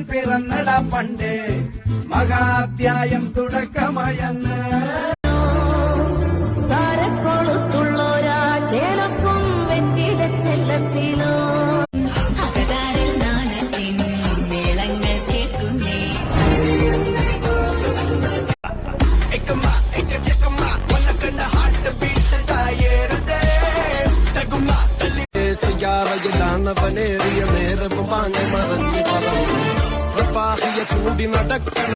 പിറന്നട പണ്ട് മഹാധ്യായം തുടക്കമയന്ന് താരക്കൊളുത്തുള്ളോരാ ചേലക്കും വെറ്റില ചെല്ലത്തിലോ അകതാരിൽ നാണത്തിൻ മേളങ്ങൾ കേൾക്കുന്നേ ാണവനേറിയ നേരവും വാങ്ങി മറഞ്ഞു പറന്നു ചൂണ്ടി നടക്കണ